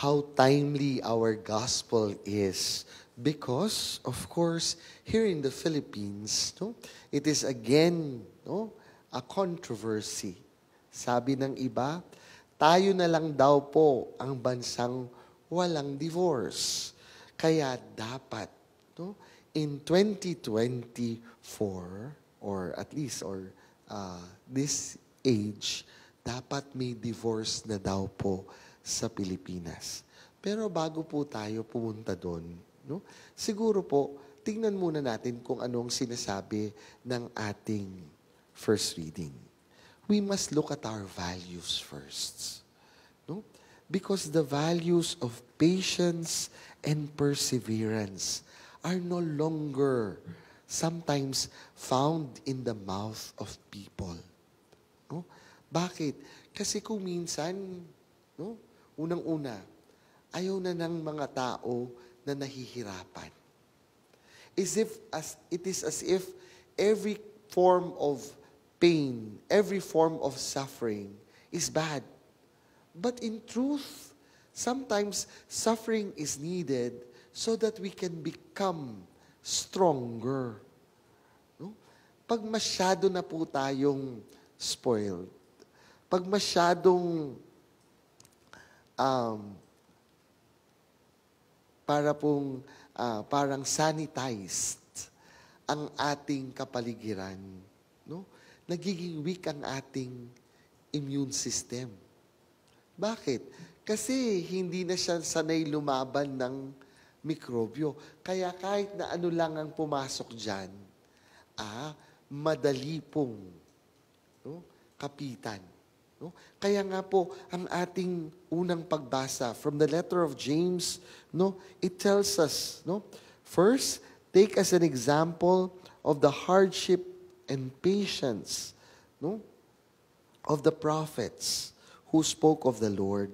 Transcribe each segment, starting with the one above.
how timely our gospel is. Because, of course, here in the Philippines, no, it is again, no, a controversy. Sabi ng iba, tayo na lang daw po ang bansang walang divorce. Kaya dapat, no, in 2024, or at least, this age, dapat may divorce na daw po sa Pilipinas. Pero bago po tayo pumunta doon, no, siguro po, tingnan muna natin kung anong sinasabi ng ating first reading. We must look at our values first. No? Because the values of patience and perseverance are no longer sometimes found in the mouth of people. No? Bakit? Kasi kung minsan, no, unang-una, ayaw na ng mga tao na nahihirapan. It is as if every form of pain, every form of suffering is bad. But in truth, sometimes suffering is needed so that we can become stronger. No? Pag masyado na po tayong spoiled, pag masyadong parang sanitized ang ating kapaligiran, no? Nagiging weak ang ating immune system. Bakit? Kasi hindi na siya sanay lumaban ng mikrobyo. Kaya kahit na ano lang ang pumasok dyan, madali pong, no, kapitan. No? Kaya nga po, ang ating unang pagbasa from the letter of James, no, it tells us, no, first, take as an example of the hardship and patience, no, of the prophets who spoke of the Lord.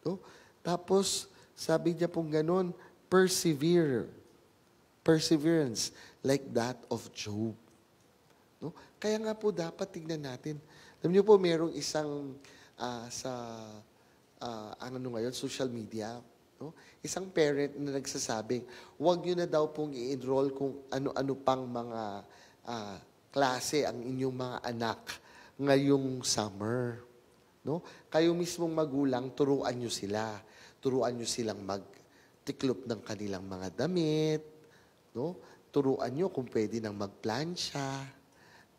No? Tapos, sabi niya pong ganun, perseverance, like that of Job. No? Kaya nga po dapat tignan natin. Alam niyo po, merong isang ngayon, social media, no? Isang parent na nagsasabing, huwag niyo na daw pong i-enroll kung ano-ano pang mga klase ang inyong mga anak ngayong summer. No? Kayo mismong magulang, turuan niyo sila. Turuan niyo silang magtiklop ng kanilang mga damit. No? Turuan niyo kung pwede nang magplansya.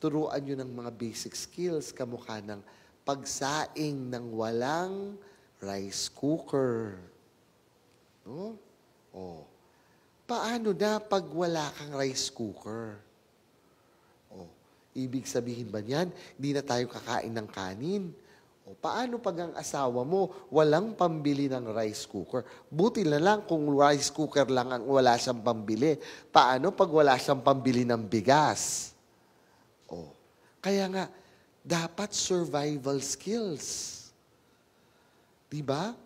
Turuan nyo ng mga basic skills, kamukha ng pagsaing ng walang rice cooker. No? O, paano na pag wala kang rice cooker? O, ibig sabihin ba niyan, hindi na tayo kakain ng kanin? O, paano pag ang asawa mo walang pambili ng rice cooker? Buti na lang kung rice cooker lang ang wala siyang pambili. Paano pag wala siyang pambili ng bigas? Kaya nga, dapat survival skills. Diba?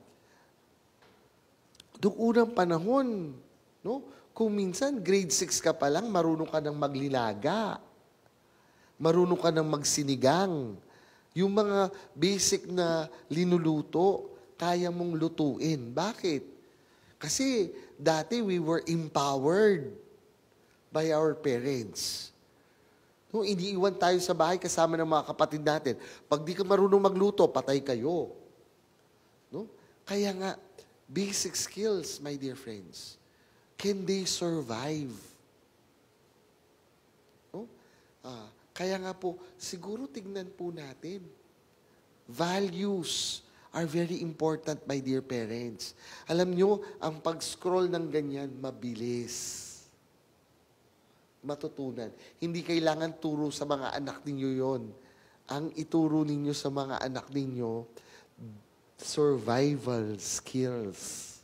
Noong unang panahon, no? Kung minsan, grade 6 ka pa lang, marunong ka ng maglilaga. Marunong ka ng magsinigang. Yung mga basic na linuluto, kaya mong lutuin. Bakit? Kasi dati we were empowered by our parents. No, iniiwan tayo sa bahay kasama ng mga kapatid natin. Pag di ka marunong magluto, patay kayo. No? Kaya nga, basic skills, my dear friends. Can they survive? No? Kaya nga po, siguro tignan po natin. Values are very important, my dear parents. Alam nyo, ang pag-scroll ng ganyan, mabilis. Matutunan. Hindi kailangan turo sa mga anak ninyo yon. Ang ituro ninyo sa mga anak ninyo, survival skills.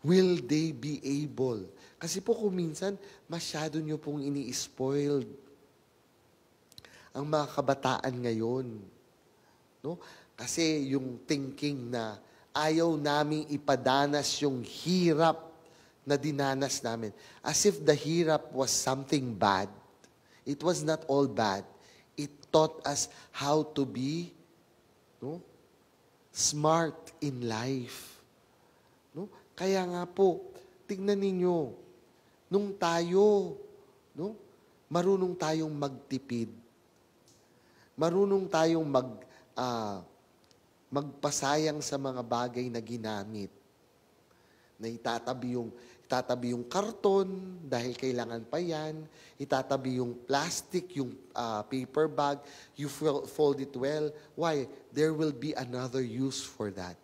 Will they be able? Kasi po kung minsan, masyado nyo pong ini-spoiled ang mga kabataan ngayon. No? Kasi yung thinking na ayaw naming ipadanas yung hirap na dinanas namin. As if the hirap was something bad. It was not all bad. It taught us how to be, no, smart in life. No? Kaya nga po, tignan ninyo, nung tayo, no, marunong tayong magtipid, marunong tayong magpasayang sa mga bagay na ginamit, na itatabi yung karton dahil kailangan pa yan, itatabi yung plastic, yung paper bag, you fold it well. Why? There will be another use for that.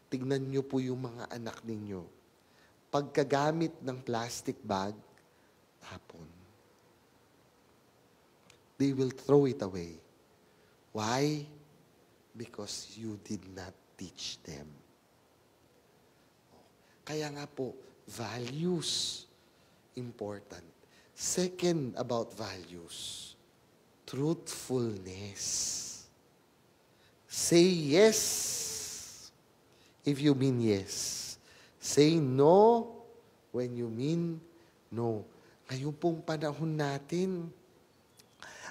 Tignan nyo po yung mga anak ninyo. Pagkagamit ng plastic bag, tapon. They will throw it away. Why? Because you did not teach them. Kaya nga po, values, important. Second about values, truthfulness. Say yes if you mean yes. Say no when you mean no. Ngayon pong panahon natin,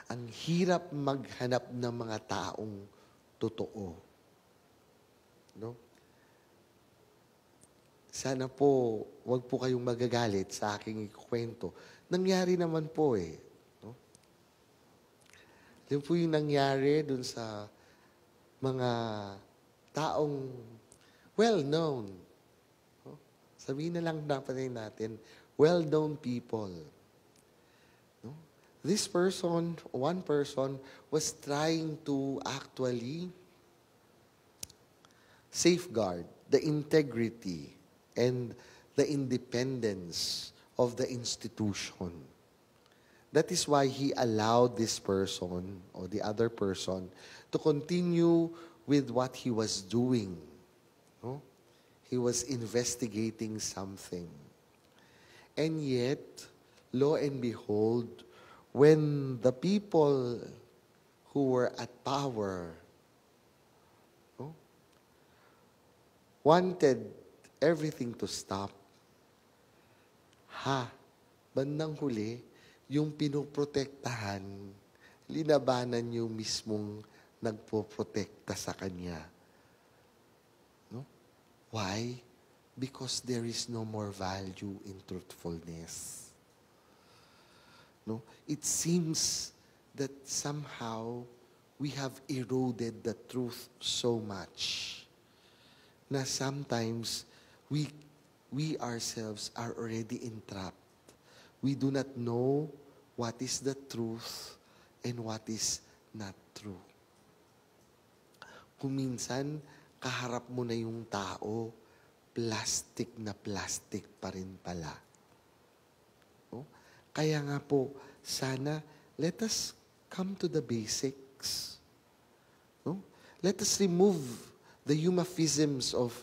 ang hirap maghanap ng mga taong totoo. No? Sana po, wag po kayong magagalit sa aking ikukwento. Nangyari naman po eh. No? Yun po yung nangyari dun sa mga taong well-known. No? Sabihin na lang dapat natin, well-known people. No? This person, one person, was trying to actually safeguard the integrity and the independence of the institution. That is why he allowed this person or the other person to continue with what he was doing. No? He was investigating something. And yet, lo and behold, when the people who were at power wanted everything to stop, bandang huli, yung pinoprotektahan, linabanan yung mismong nagpoprotekta sa kanya. No? Why? Because there is no more value in truthfulness. No? It seems that somehow we have eroded the truth so much na sometimes we ourselves are already entrapped. We do not know what is the truth and what is not true. Kung minsan, kaharap mo na yung tao, plastic na plastic pa rin pala. No? Kaya nga po, sana, let us come to the basics. No? Let us remove the euphemisms of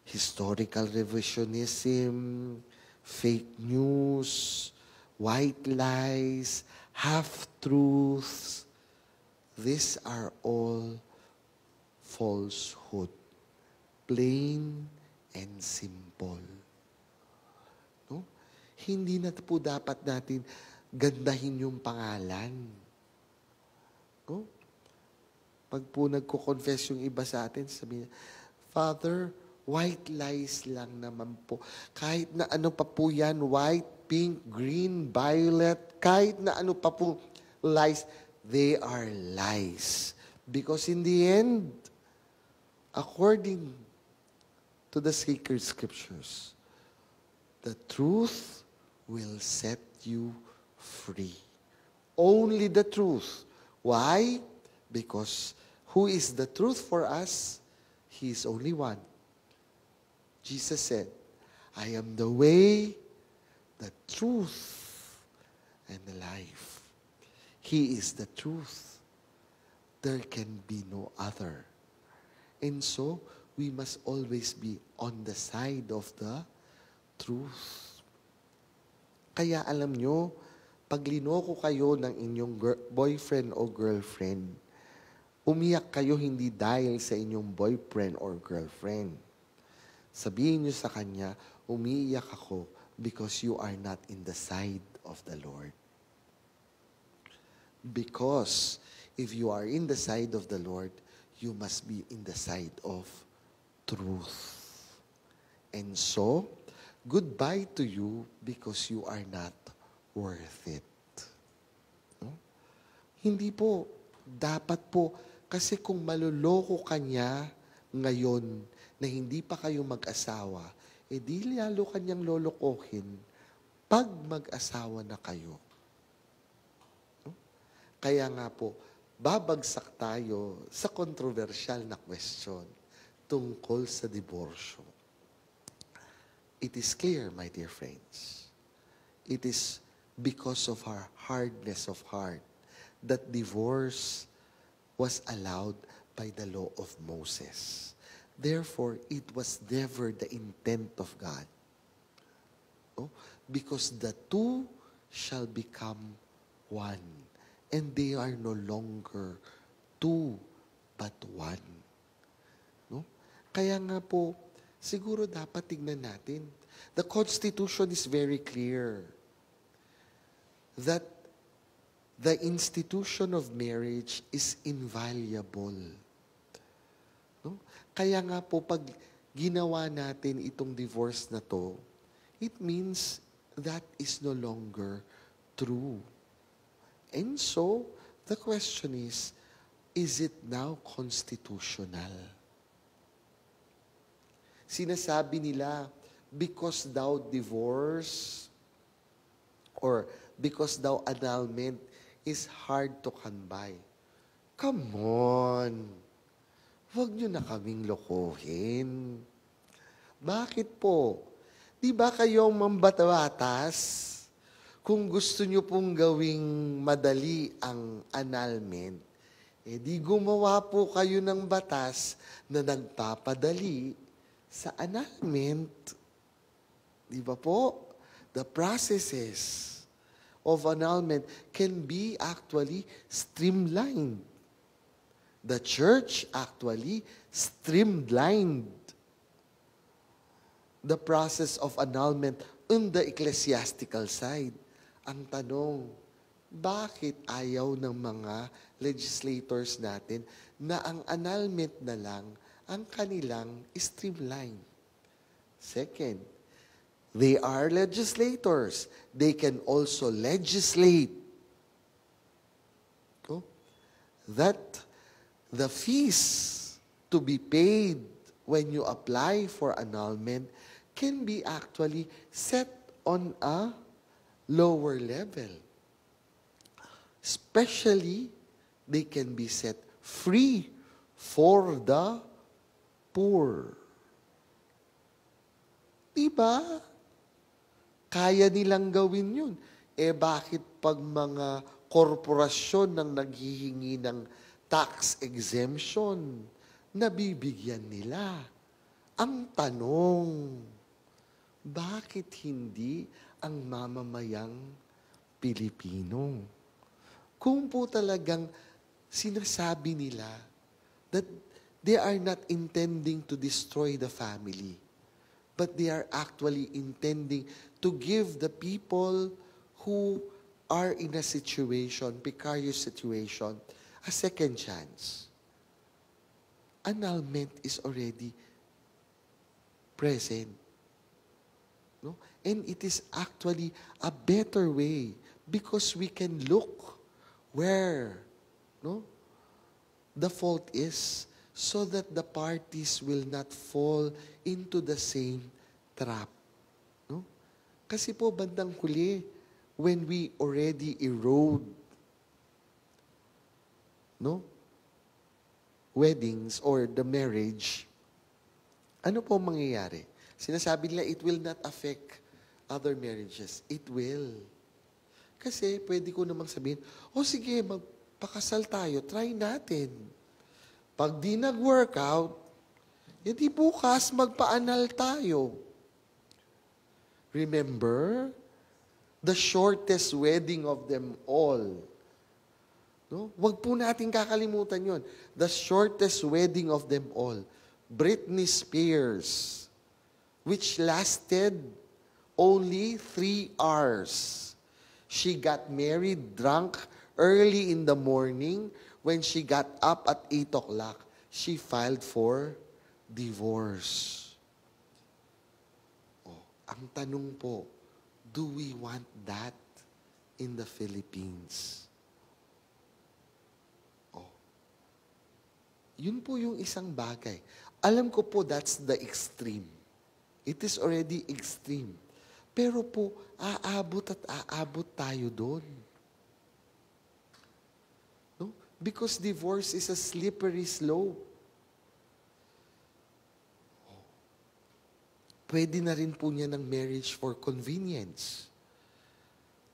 historical revisionism, fake news, white lies, half-truths. These are all falsehood. Plain and simple. No? Hindi na po dapat natin gandahin yung pangalan. No? Pag po nagko-confess yung iba sa atin, sabi niya, Father, white lies lang naman po. Kahit na ano pa po yan, white, pink, green, violet, kahit na ano pa po lies, they are lies. Because in the end, according to the sacred scriptures, the truth will set you free. Only the truth. Why? Because who is the truth for us? He is only one. Jesus said, I am the way, the truth, and the life. He is the truth. There can be no other. And so, we must always be on the side of the truth. Kaya alam nyo, pag linoko kayo ng inyong boyfriend o girlfriend, umiyak kayo hindi dahil sa inyong boyfriend or girlfriend. Sabihin nyo sa kanya, umiiyak ako because you are not in the side of the Lord. Because if you are in the side of the Lord, you must be in the side of truth. And so, goodbye to you because you are not worth it. No? Hindi po. Dapat po. Kasi kung maluloko ka niya ngayon na hindi pa kayo mag-asawa, di lalo kanyang lolokohin pag mag-asawa na kayo. No? Kaya nga po, babagsak tayo sa kontrobersyal na question tungkol sa diborsyo. It is clear, my dear friends, it is because of our hardness of heart that divorce was allowed by the law of Moses. Therefore, it was never the intent of God. Oh, because the two shall become one. And they are no longer two, but one. No? Kaya nga po, siguro dapat tignan natin. The Constitution is very clear that the institution of marriage is inviolable. No? Kaya nga po, pag ginawa natin itong divorce na to, it means that is no longer true. And so, the question is it now constitutional? Sinasabi nila, because thou divorce or because thou annulment is hard to come by. Come on! Huwag nyo na kaming lokohin. Bakit po? Di ba kayong mambatas? Kung gusto nyo pong gawing madali ang annulment, di gumawa po kayo ng batas na nagpapadali sa annulment. Di ba po? The processes of annulment can be actually streamlined. The church actually streamlined the process of annulment on the ecclesiastical side. Ang tanong, bakit ayaw ng mga legislators natin na ang annulment na lang ang kanilang streamline? Second, they are legislators. They can also legislate that the fees to be paid when you apply for annulment can be actually set on a lower level. Especially, they can be set free for the poor. Diba? Kaya nilang gawin yun. Bakit pag mga korporasyon nang naghihingi ng tax exemption, nabibigyan nila? Ang tanong, bakit hindi ang mamamayang Pilipino? Kung po talagang sinasabi nila that they are not intending to destroy the family, but they are actually intending to give the people who are in a situation, precarious situation, a second chance. Annulment is already present. No? And it is actually a better way because we can look where the fault is so that the parties will not fall into the same trap. No? Kasi po, bandang huli, when we already erode weddings or the marriage, ano po mangyayari? Sinasabi nila, it will not affect other marriages. It will. Kasi pwede ko namang sabihin, sige, magpakasal tayo, try natin. Pag di nag-workout, hindi bukas magpa-anal tayo. Remember, the shortest wedding of them all. No? Wag po natin kakalimutan yon. The shortest wedding of them all. Britney Spears, which lasted only 3 hours. She got married drunk early in the morning. When she got up at 8 o'clock, she filed for divorce. Ang tanong po, do we want that in the Philippines? Oh. Yun po yung isang bagay. Alam ko po that's the extreme. It is already extreme. Pero po, aabot at aabot tayo doon. No? Because divorce is a slippery slope. Pwede na rin po niya ng marriage for convenience.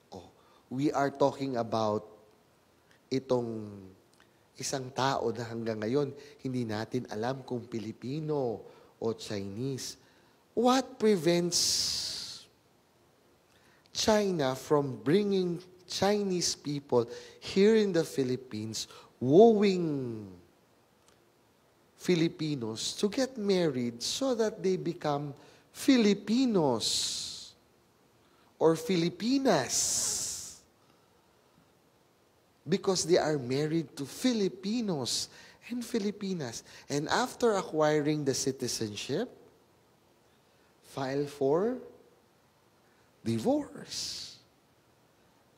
Oh, we are talking about itong isang tao na hanggang ngayon, hindi natin alam kung Pilipino o Chinese. What prevents China from bringing Chinese people here in the Philippines, wooing Filipinos to get married so that they become Filipinos or Filipinas? Because they are married to Filipinos and Filipinas. And after acquiring the citizenship, file for divorce.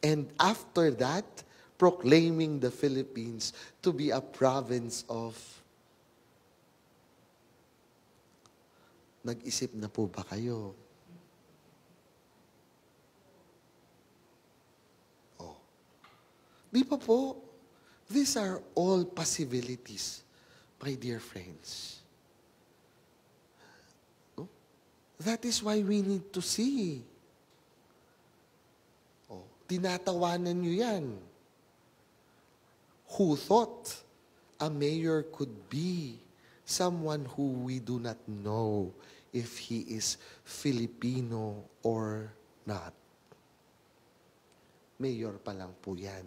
And after that, proclaiming the Philippines to be a province of... Nag-isip na po ba kayo? Oh. Di pa po? These are all possibilities, my dear friends. No? That is why we need to see. Oh, tinatawanan nyo yan. Who thought a mayor could be someone who we do not know if he is Filipino or not? Mayor pa lang po yan.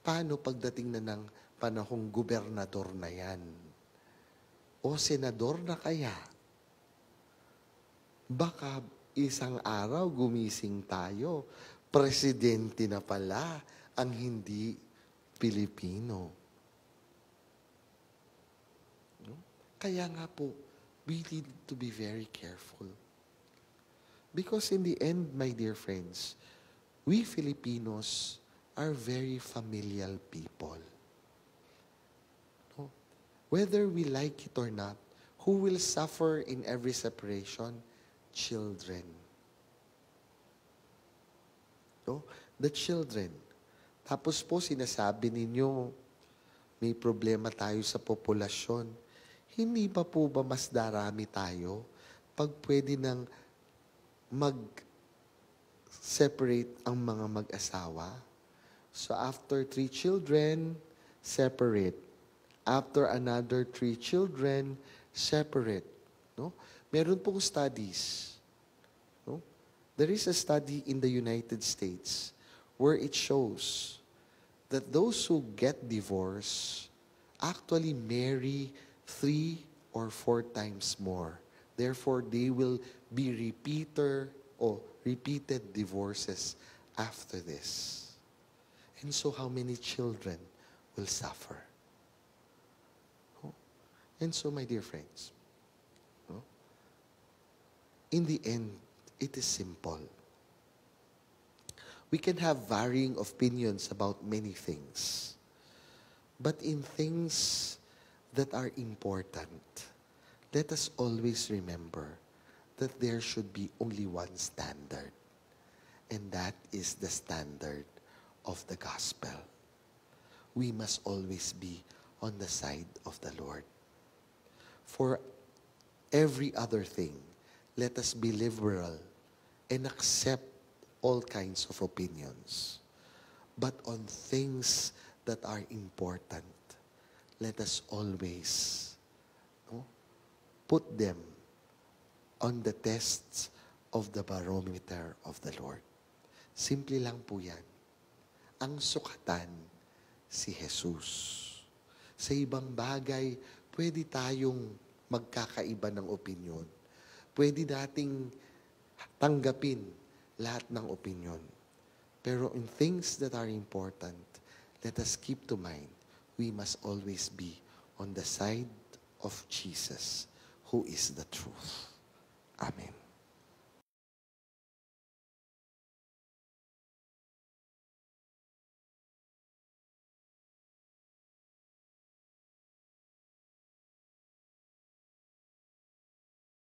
Paano pagdating na ng panahong gobernador na yan? O senador na kaya? Baka isang araw gumising tayo, presidente na pala ang hindi Pilipino. Kaya nga po, we need to be very careful. Because in the end, my dear friends, we Filipinos are very familial people. No? Whether we like it or not, who will suffer in every separation? Children. No? The children. Tapos po sinasabi ninyo, may problema tayo sa populasyon. Hindi ba po ba mas darami tayo pag pwede nang mag-separate ang mga mag-asawa? So after 3 children, separate. After another 3 children, separate. No? Meron pong studies. No? There is a study in the United States where it shows that those who get divorced actually marry 3 or 4 times more. Therefore, they will be repeated divorces after this. And so, how many children will suffer? And so, my dear friends, in the end, it is simple. We can have varying opinions about many things. But in things that are important, let us always remember that there should be only one standard, and that is the standard of the gospel. We must always be on the side of the Lord. For every other thing, let us be liberal and accept all kinds of opinions. But on things that are important, let us always put them on the tests of the barometer of the Lord. Simple lang po yan. Ang sukatan, si Jesus. Sa ibang bagay, pwede tayong magkakaiba ng opinyon. Pwede nating tanggapin lahat ng opinyon. Pero in things that are important, let us keep to mind, we must always be on the side of Jesus, who is the truth. Amen.